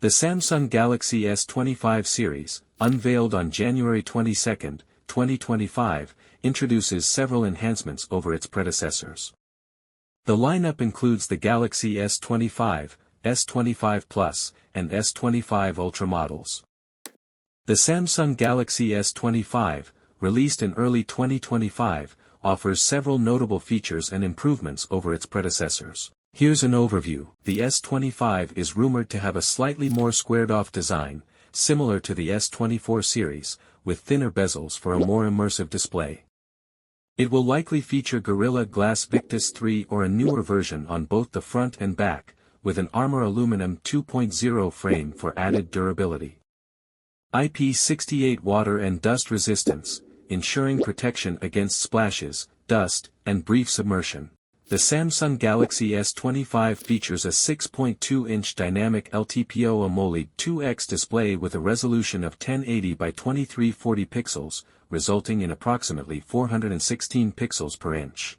The Samsung Galaxy S25 series, unveiled on January 22, 2025, introduces several enhancements over its predecessors. The lineup includes the Galaxy S25, S25 Plus, and S25 Ultra models. The Samsung Galaxy S25, released in early 2025, offers several notable features and improvements over its predecessors. Here's an overview. The S25 is rumored to have a slightly more squared-off design, similar to the S24 series, with thinner bezels for a more immersive display. It will likely feature Gorilla Glass Victus 3 or a newer version on both the front and back, with an Armor Aluminum 2.0 frame for added durability. IP68 water and dust resistance, ensuring protection against splashes, dust, and brief submersion. The Samsung Galaxy S25 features a 6.2-inch dynamic LTPO AMOLED 2X display with a resolution of 1080 by 2340 pixels, resulting in approximately 416 pixels per inch.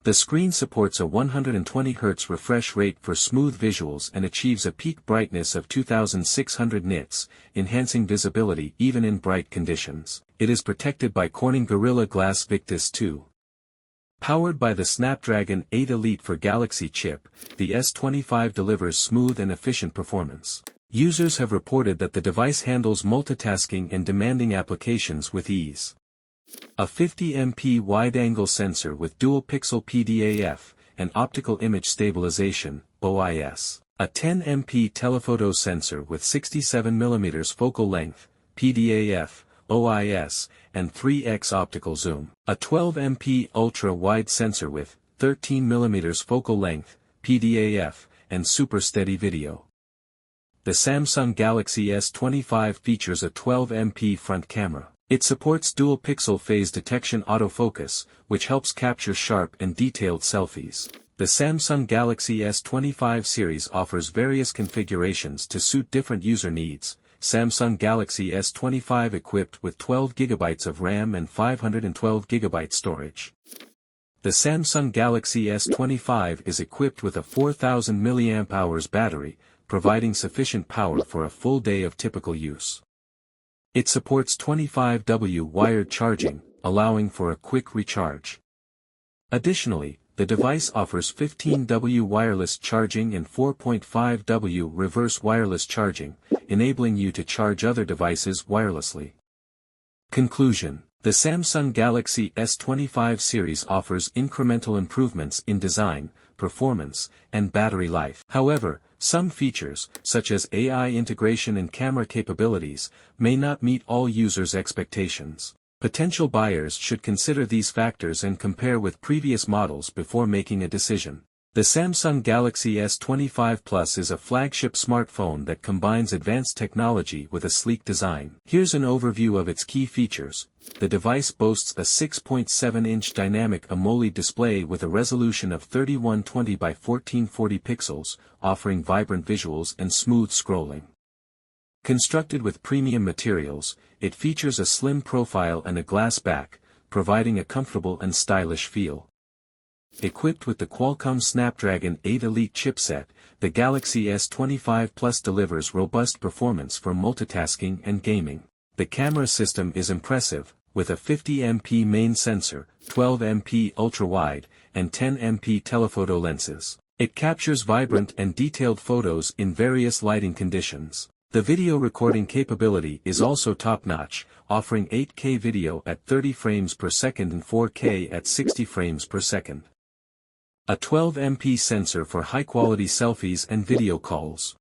The screen supports a 120 Hz refresh rate for smooth visuals and achieves a peak brightness of 2600 nits, enhancing visibility even in bright conditions. It is protected by Corning Gorilla Glass Victus 2. Powered by the Snapdragon 8 Elite for Galaxy chip, the S25 delivers smooth and efficient performance. Users have reported that the device handles multitasking and demanding applications with ease. A 50MP wide-angle sensor with dual-pixel PDAF, and optical image stabilization, OIS. A 10MP telephoto sensor with 67mm focal length, PDAF, OIS, and 3x optical zoom. A 12MP ultra-wide sensor with 13mm focal length, PDAF, and super steady video. The Samsung Galaxy S25 features a 12MP front camera. It supports dual-pixel phase detection autofocus, which helps capture sharp and detailed selfies. The Samsung Galaxy S25 series offers various configurations to suit different user needs. Samsung Galaxy S25 equipped with 12GB of RAM and 512GB storage. The Samsung Galaxy S25 is equipped with a 4000 mAh battery, providing sufficient power for a full day of typical use. It supports 25W wired charging, allowing for a quick recharge. Additionally, the device offers 15W wireless charging and 4.5W reverse wireless charging, enabling you to charge other devices wirelessly. Conclusion: the Samsung Galaxy S25 series offers incremental improvements in design, performance, and battery life. However, some features, such as AI integration and camera capabilities, may not meet all users' expectations. Potential buyers should consider these factors and compare with previous models before making a decision. The Samsung Galaxy S25 Plus is a flagship smartphone that combines advanced technology with a sleek design. Here's an overview of its key features. The device boasts a 6.7-inch dynamic AMOLED display with a resolution of 3120 by 1440 pixels, offering vibrant visuals and smooth scrolling. Constructed with premium materials, it features a slim profile and a glass back, providing a comfortable and stylish feel. Equipped with the Qualcomm Snapdragon 8 Elite chipset, the Galaxy S25 Plus delivers robust performance for multitasking and gaming. The camera system is impressive, with a 50MP main sensor, 12MP ultra-wide, and 10MP telephoto lenses. It captures vibrant and detailed photos in various lighting conditions. The video recording capability is also top-notch, offering 8K video at 30 frames per second and 4K at 60 frames per second. A 12MP sensor for high-quality selfies and video calls.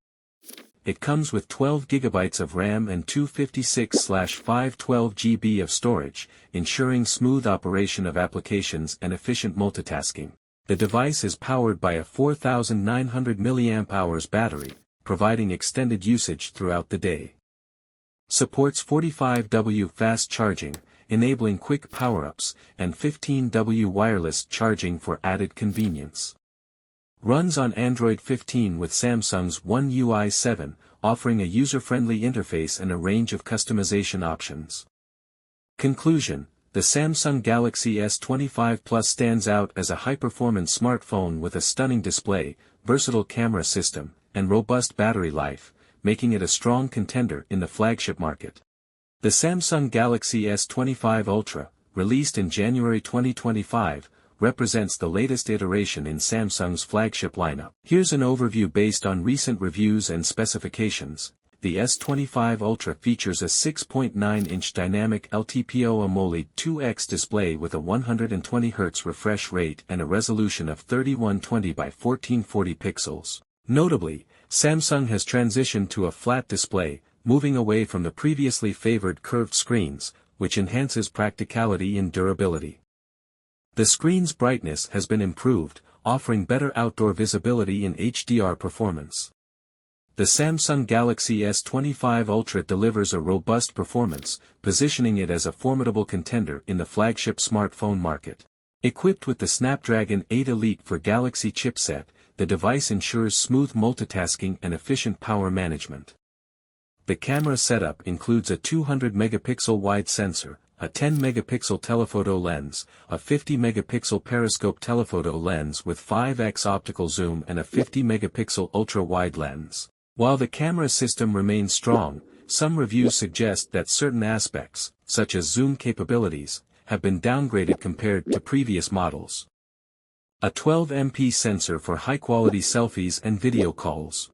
It comes with 12GB of RAM and 256/512GB of storage, ensuring smooth operation of applications and efficient multitasking. The device is powered by a 4900 mAh battery, providing extended usage throughout the day. Supports 45W fast charging, enabling quick power-ups, and 15W wireless charging for added convenience. Runs on Android 15 with Samsung's One UI 7, offering a user-friendly interface and a range of customization options. Conclusion: the Samsung Galaxy S25 Plus stands out as a high-performance smartphone with a stunning display, versatile camera system, and robust battery life, making it a strong contender in the flagship market. The Samsung Galaxy S25 Ultra, released in January 2025, represents the latest iteration in Samsung's flagship lineup. Here's an overview based on recent reviews and specifications. The S25 Ultra features a 6.9-inch dynamic LTPO AMOLED 2X display with a 120Hz refresh rate and a resolution of 3120 by 1440 pixels. Notably, Samsung has transitioned to a flat display, moving away from the previously favored curved screens, which enhances practicality and durability. The screen's brightness has been improved, offering better outdoor visibility and HDR performance. The Samsung Galaxy S25 Ultra delivers a robust performance, positioning it as a formidable contender in the flagship smartphone market. Equipped with the Snapdragon 8 Elite for Galaxy chipset, the device ensures smooth multitasking and efficient power management. The camera setup includes a 200-megapixel wide sensor, a 10-megapixel telephoto lens, a 50-megapixel periscope telephoto lens with 5x optical zoom and a 50-megapixel ultra-wide lens. While the camera system remains strong, some reviews suggest that certain aspects, such as zoom capabilities, have been downgraded compared to previous models. A 12MP sensor for high-quality selfies and video calls.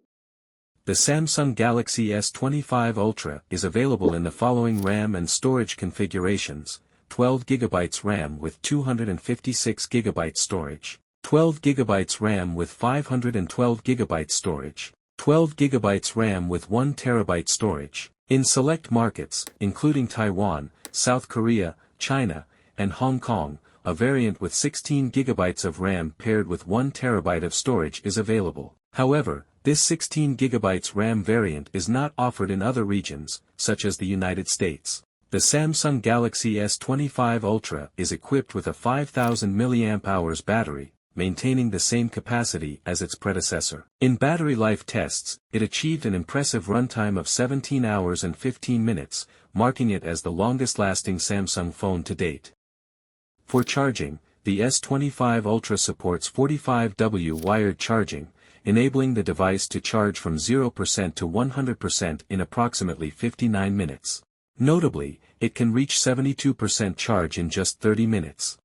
The Samsung Galaxy S25 Ultra is available in the following RAM and storage configurations: 12GB RAM with 256GB storage, 12GB RAM with 512GB storage, 12GB RAM with 1TB storage. In select markets, including Taiwan, South Korea, China, and Hong Kong, a variant with 16GB of RAM paired with 1TB of storage is available. However, this 16GB RAM variant is not offered in other regions, such as the United States. The Samsung Galaxy S25 Ultra is equipped with a 5000 mAh battery, maintaining the same capacity as its predecessor. In battery life tests, it achieved an impressive runtime of 17 hours and 15 minutes, marking it as the longest-lasting Samsung phone to date. For charging, the S25 Ultra supports 45W wired charging, enabling the device to charge from 0% to 100% in approximately 59 minutes. Notably, it can reach 72% charge in just 30 minutes.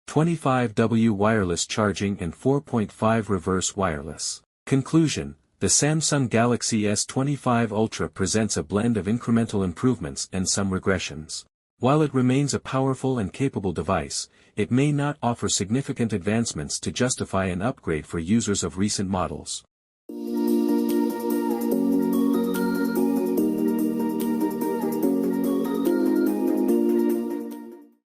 25W wireless charging and 4.5 reverse wireless. Conclusion: the Samsung Galaxy S25 Ultra presents a blend of incremental improvements and some regressions. While it remains a powerful and capable device, it may not offer significant advancements to justify an upgrade for users of recent models.